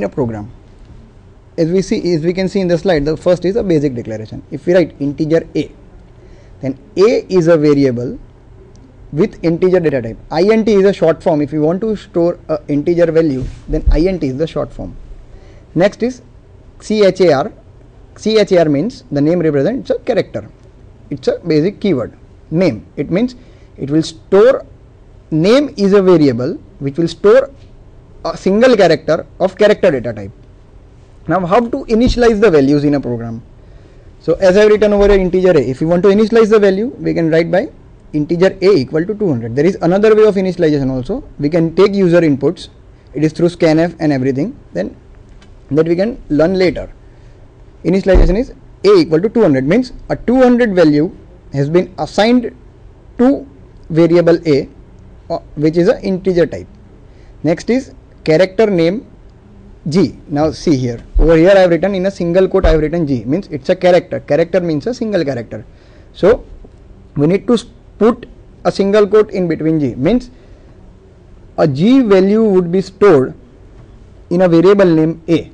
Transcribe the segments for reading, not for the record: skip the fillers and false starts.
in a program. As we can see in the slide, the first is a basic declaration. If we write integer a, then a is a variable with integer data type. Int is a short form. If you want to store a integer value, then int is the short form. Next is char. Char means the name represents a character. It's a basic keyword. Name, it means it will store, name is a variable which will store a single character of character data type. Now how to initialize the values in a program? So as I have written over here integer a, if you want to initialize the value, we can write by integer a equal to 200. There is another way of initialization also. We can take user inputs, it is through scanf and everything, then that we can learn later. Initialization is a equal to 200, means a 200 value has been assigned to variable a, which is an integer type. Next is character name G. Now see here, over here I have written in a single quote, I have written G, means it's a character. Character means a single character. So we need to put a single quote in between G, means a G value would be stored in a variable name a.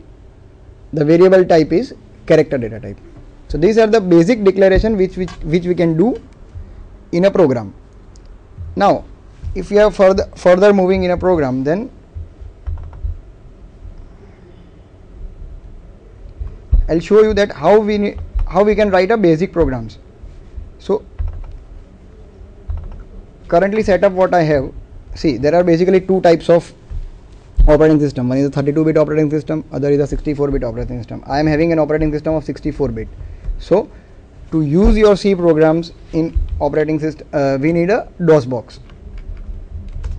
The variable type is character data type. So these are the basic declaration which we can do in a program. Now if we are further moving in a program, then I'll show you that how we can write a basic programs. So currently setup what I have, see there are basically two types of operating system. One is a 32-bit operating system, other is a 64-bit operating system. I am having an operating system of 64-bit. So to use your C programs in operating system, we need a DOS box.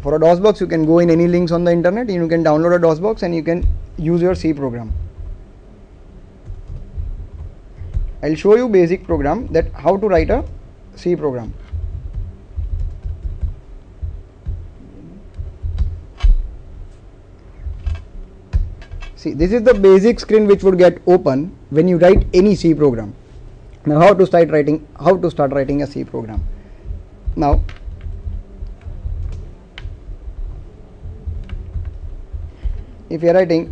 For a DOS box, you can go in any links on the internet, you can download a DOS box and you can use your C program. I'll show you basic program, that how to write a C program. See, this is the basic screen which would get open when you write any C program. Now how to start writing a C program. Now if you are writing,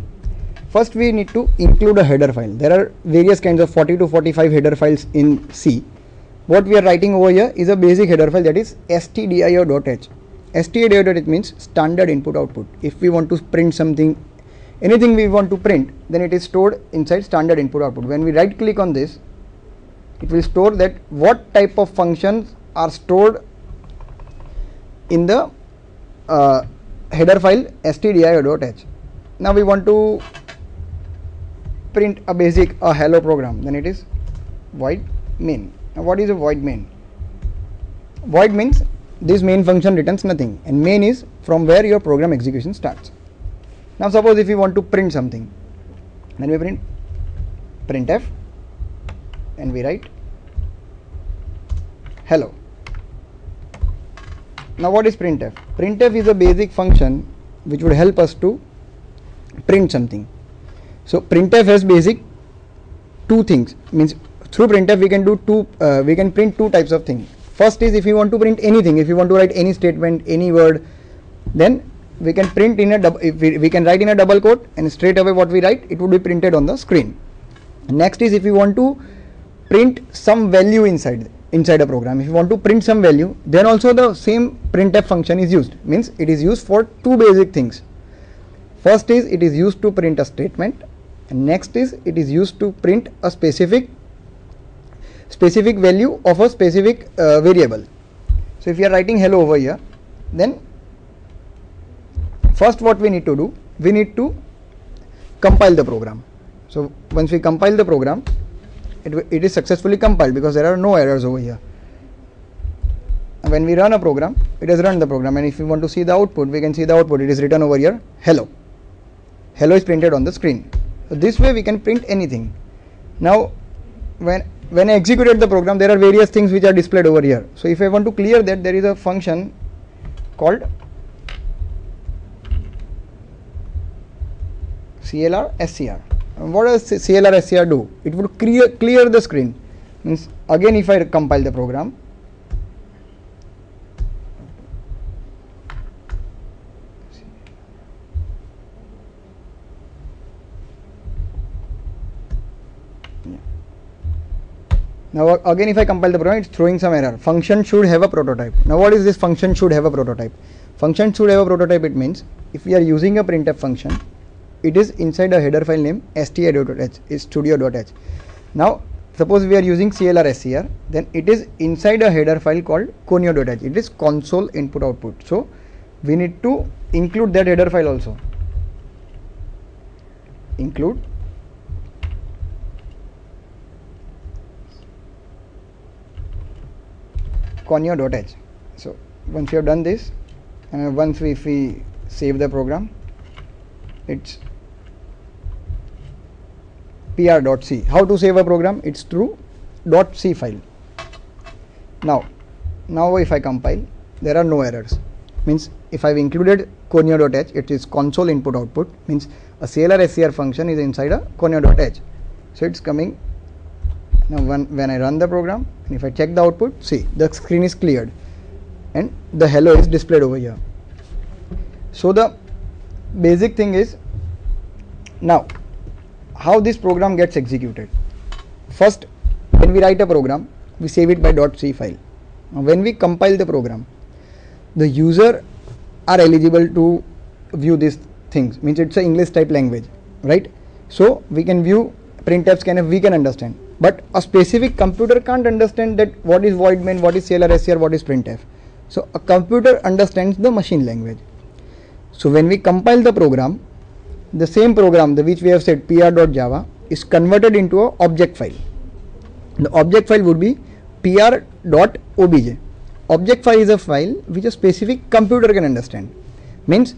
first we need to include a header file. There are various kinds of 40 to 45 header files in C. What we are writing over here is a basic header file, that is stdio.h. stdio.h means standard input output. If we want to print something, anything we want to print, then it is stored inside standard input output. When we right click on this, it will store that what type of functions are stored in the header file stdio.h. Now we want to print a basic hello program, then it is void main. Now what is a void main? Void means this main function returns nothing, and main is from where your program execution starts. Now suppose if we want to print something, then we print printf and we write hello. Now what is printf? Printf is a basic function which would help us to print something. So printf has basic two things, means through printf we can do we can print two types of things. First is if you want to print anything, if you want to write any statement, any word, then we can print in a we can write in a double quote, and straight away what we write, it would be printed on the screen. Next is if you want to print some value inside a program, if you want to print some value, then also the same printf function is used, means it is used for two basic things. First is it is used to print a statement, and next is it is used to print a specific value of a specific variable. So if you are writing hello over here, then first what we need to do, we need to compile the program. So once we compile the program, it is successfully compiled because there are no errors over here. And when we run a program, it has run the program, and if we want to see the output, we can see the output. It is written over here hello. Hello is printed on the screen. So this way we can print anything. Now when I executed the program, there are various things which are displayed over here. So if I want to clear that, there is a function called clr_scr. And what does clr_scr do? It would clear the screen. Means again if I compile the program, Now again, if I compile the program, it's throwing some error. Function should have a prototype. Now what is this function should have a prototype? Function should have a prototype. It means if we are using a printf function, it is inside a header file name sti.h, is studio.h. Now suppose we are using clr.scr, then it is inside a header file called conio.h. It is console input output. So we need to include that header file also. Include conio.h. So once you have done this, and once if we save the program, it's pr.c. How to save a program? It's through .c file. Now if I compile, there are no errors. Means if I've included conio.h, it is console input output, means a clr.scr function is inside a conio.h. So it's coming. Now when I run the program, and if I check the output, see the screen is cleared and the hello is displayed over here. So the basic thing is, now how this program gets executed. First, when we write a program, we save it by .c file. Now when we compile the program, the user are eligible to view these things, means it's an English type language, right? So we can view printf, scanf, we can understand, but a specific computer can't understand that what is void main, what is clr.scr, what is printf. So a computer understands the machine language. So when we compile the program, the same program which we have said pr.java is converted into an object file. The object file would be pr.obj. Object file is a file which a specific computer can understand. Means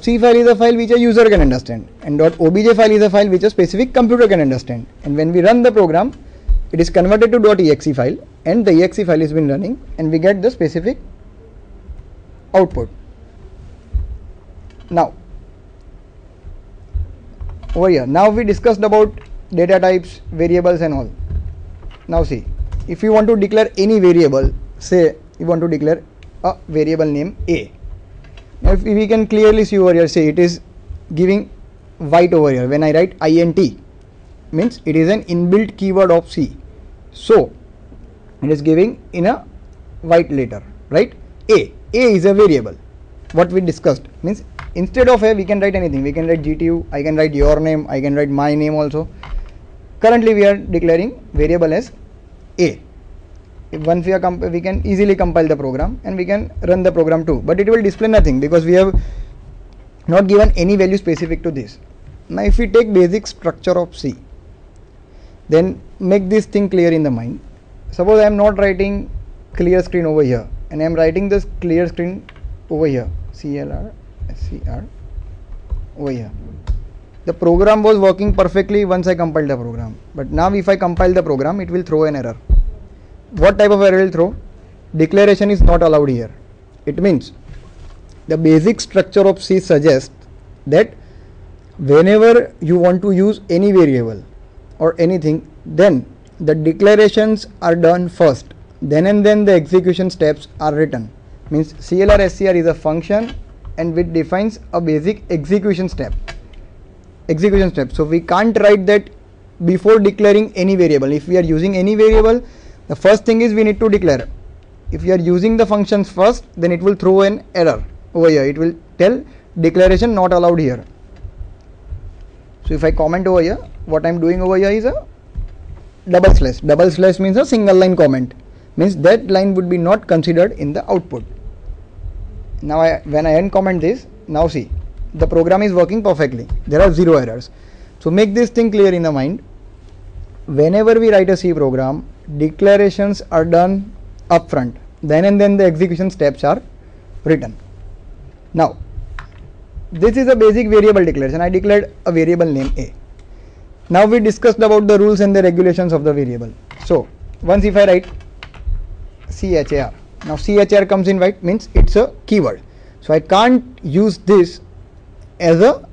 .c file is a file which a user can understand, and .obj file is a file which a specific computer can understand. And when we run the program, it is converted to .exe file, and the exe file has been running, and we get the specific output. Now over here, now we discussed about data types, variables and all. Now see, if you want to declare any variable, say you want to declare a variable name a. Now if we can clearly see over here, say it is giving white over here. When I write int, means it is an inbuilt keyword of C. So it is giving in a white letter, right? A is a variable. What we discussed means instead of a, we can write anything. We can write GTU, I can write your name, I can write my name also. Currently we are declaring variable as a. If once we can easily compile the program and we can run the program too, but it will display nothing because we have not given any value specific to this. Now if we take basic structure of C, then make this thing clear in the mind. Suppose I am not writing clear screen over here, and I am writing this clear screen over here, CLR SCR over here. The program was working perfectly once I compiled the program, but now if I compile the program, it will throw an error. What type of error will throw? Declaration is not allowed here. It means the basic structure of C suggests that whenever you want to use any variable or anything, then the declarations are done first, then and then the execution steps are written. Means clr.scr is a function and which defines a basic execution step. So we can't write that before declaring any variable. If we are using any variable, the first thing is we need to declare. If we are using the functions first, then it will throw an error over here. It will tell declaration not allowed here. So if I comment over here, what I am doing over here is a double slash. Double slash means a single line comment. Means that line would be not considered in the output. Now when I uncomment this, now see, the program is working perfectly. There are 0 errors. So make this thing clear in the mind. Whenever we write a C program, declarations are done upfront. Then and then the execution steps are written. Now, this is a basic variable declaration. I declared a variable name A. Now we discussed about the rules and the regulations of the variable. So once if I write char, now char comes in white, means it's a keyword. So I can't use this as a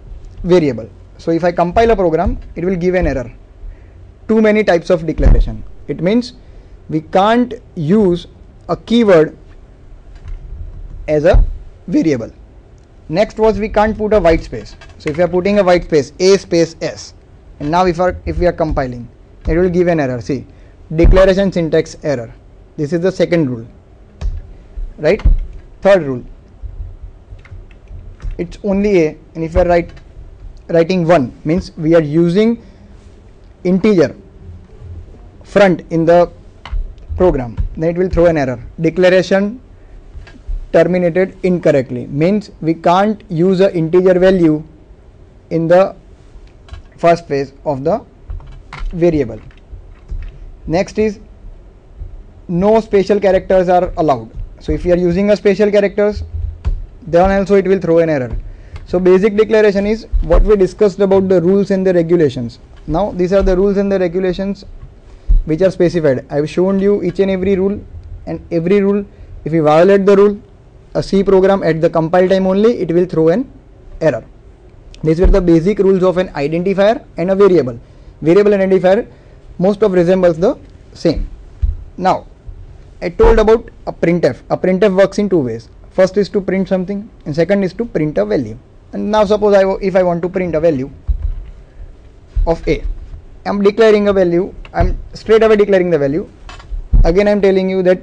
variable. So if I compile a program, it will give an error. Too many types of declaration. It means we can't use a keyword as a variable. Next was we can't put a white space. So if we are putting a white space, A space S, and now if we are compiling, it will give an error. See, declaration syntax error. This is the second rule, right? Third rule, it's only a, and if we are writing 1 means we are using integer front in the program, then it will throw an error. Declaration terminated incorrectly means we can't use a integer value in the first phase of the variable. Next is no special characters are allowed. So if you are using a special characters, then also it will throw an error. So basic declaration is what we discussed about the rules and the regulations. Now these are the rules and the regulations which are specified. I have shown you each and every rule, and every rule, if you violate the rule, a C program at the compile time only, it will throw an error. These were the basic rules of an identifier and a variable. Variable identifier most of resembles the same. Now I told about a printf. A printf works in two ways. First is to print something, and second is to print a value. And now suppose if I want to print a value of a, I am declaring a value, I am straight away declaring the value. Again I am telling you that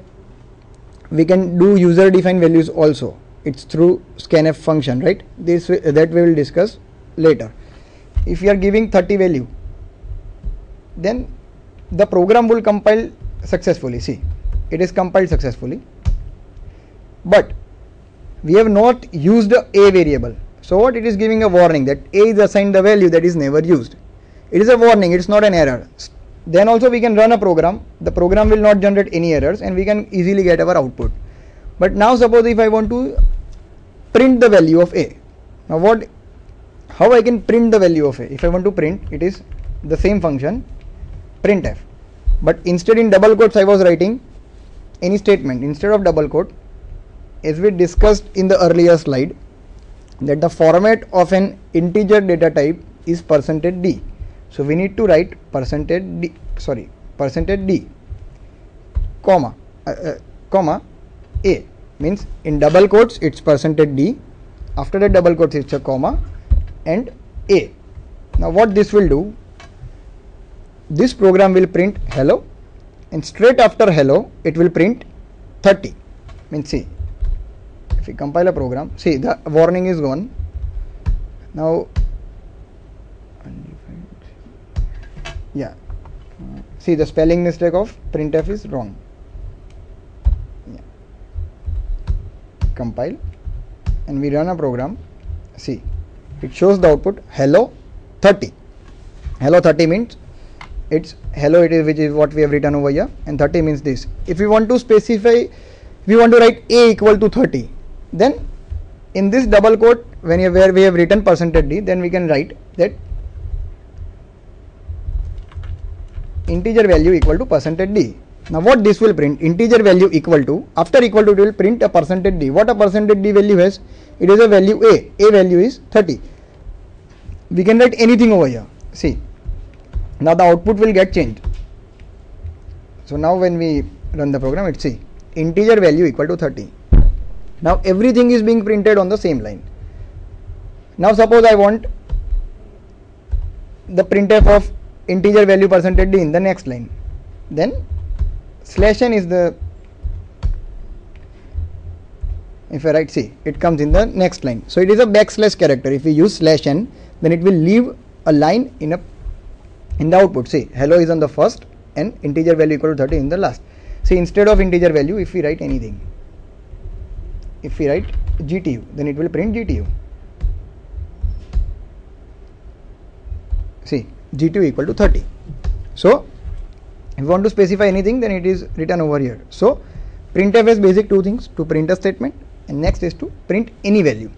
we can do user defined values also. It's through scanf function, right? That we will discuss later. If you are giving 30 value, then the program will compile successfully. See, it is compiled successfully, but we have not used a variable. So what it is giving a warning that a is assigned the value that is never used. It is a warning, it's not an error. Then also we can run a program, the program will not generate any errors, and we can easily get our output. But now suppose if I want to print the value of a, now how I can print the value of a? If I want to print, it is the same function printf, but instead in double quotes I was writing any statement instead of double quote, as we discussed in the earlier slide, that the format of an integer data type is %d. So we need to write %d, comma a, means in double quotes it's %d, after the double quotes it's a comma and a. Now what this will do, this program will print hello, and straight after hello it will print 30. Means see, if we compile a program, see the warning is gone. Now yeah, see the spelling mistake of printf is wrong. Yeah. Compile and we run a program. See, it shows the output hello 30. Hello 30 means it's hello, it is, which is what we have written over here, and 30 means this. If we want to specify, we want to write a equal to 30, then in this double quote where we have written %d, then we can write that integer value equal to %d. Now what this will print, integer value equal to, after equal to it will print a %d. What a %d value has? It is a value a value is 30. We can write anything over here. See, now the output will get changed. So now when we run the program, it's see integer value equal to 30. Now everything is being printed on the same line. Now suppose I want the printf of integer value %d in the next line, then /n is the, if I write, see it comes in the next line. So it is a backslash character. If we use /n, then it will leave a line in the output. See, hello is on the first and integer value equal to 30 in the last. See, instead of integer value, if we write anything, if we write GTU, then it will print GTU. See, GTU equal to 30. So if you want to specify anything, then it is written over here. So printf has basic two things, to print a statement, and next is to print any value.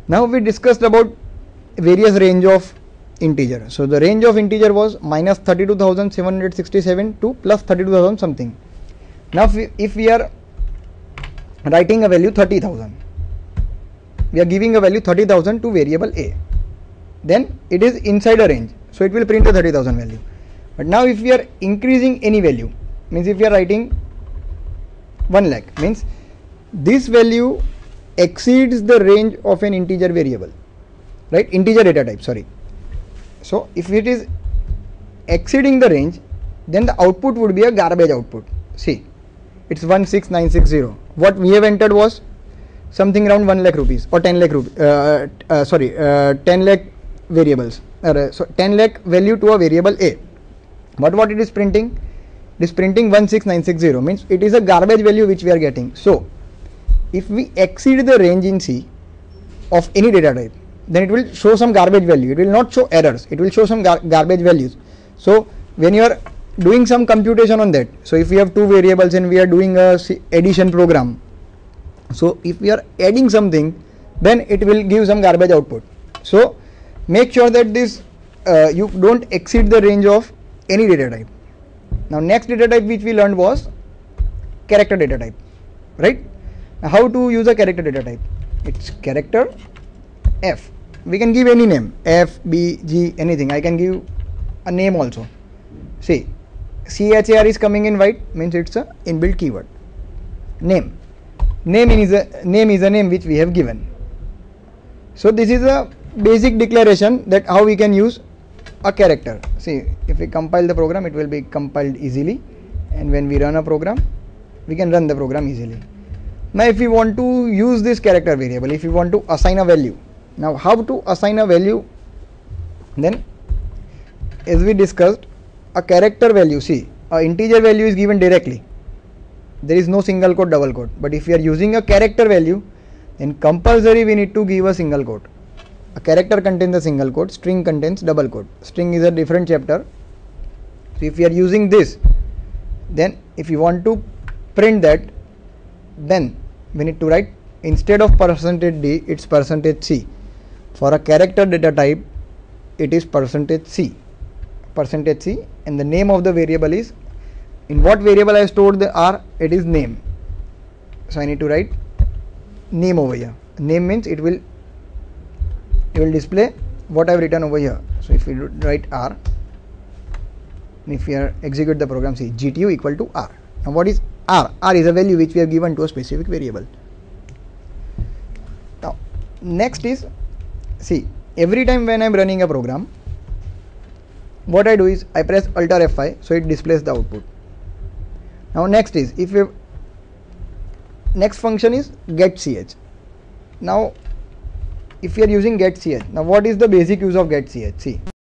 Now we discussed about various range of integer. So the range of integer was minus 32,767 to plus 32,000 something. Now if we are writing a value 30,000, we are giving a value 30,000 to variable a, then it is inside a range, so it will print the 30,000 value. But now if we are increasing any value, means if we are writing 1 lakh, means this value exceeds the range of an integer variable, right? Integer data type, sorry. So if it is exceeding the range, then the output would be a garbage output. See, it's 16960. What we have entered was something around 1 lakh rupees or 10 lakh rupees, 10 lakh variables, so 10 lakh value to a variable A. But what it is printing? It is printing 16960, means it is a garbage value which we are getting. So if we exceed the range in C of any data type, then it will show some garbage value. It will not show errors, it will show some garbage values. So when you are doing some computation on that, so if we have two variables and we are doing a addition program, so if we are adding something, then it will give some garbage output. So make sure that this you don't exceed the range of any data type. Now next data type which we learned was character data type, right? Now how to use a character data type? It's character F. We can give any name, F, B, G, anything. I can give a name also. See, CHAR is coming in white, means it's a inbuilt keyword. Name. Name is a name which we have given. So this is a basic declaration that how we can use a character. See, if we compile the program, it will be compiled easily, and when we run a program, we can run the program easily. Now if we want to use this character variable, if we want to assign a value, now how to assign a value? Then as we discussed, a character value, see, a integer value is given directly. There is no single quote, double quote. But if we are using a character value, then compulsory we need to give a single quote. A character contains a single quote, string contains double quote. String is a different chapter. So if we are using this, then if you want to print that, then we need to write, instead of %d, it's %c. For a character data type, it is %c, and the name of the variable is, in what variable I stored the R, it is name. So I need to write name over here. Name means it will display what I have written over here. So if we write R, and if we execute the program, see, GTU equal to R. Now what is R? R is a value which we have given to a specific variable. Now next is, see, every time when I am running a program, what I do is I press Alt or F5, so it displays the output. Now next is, if we next function is getch. Now if we are using getch, now what is the basic use of getch? See,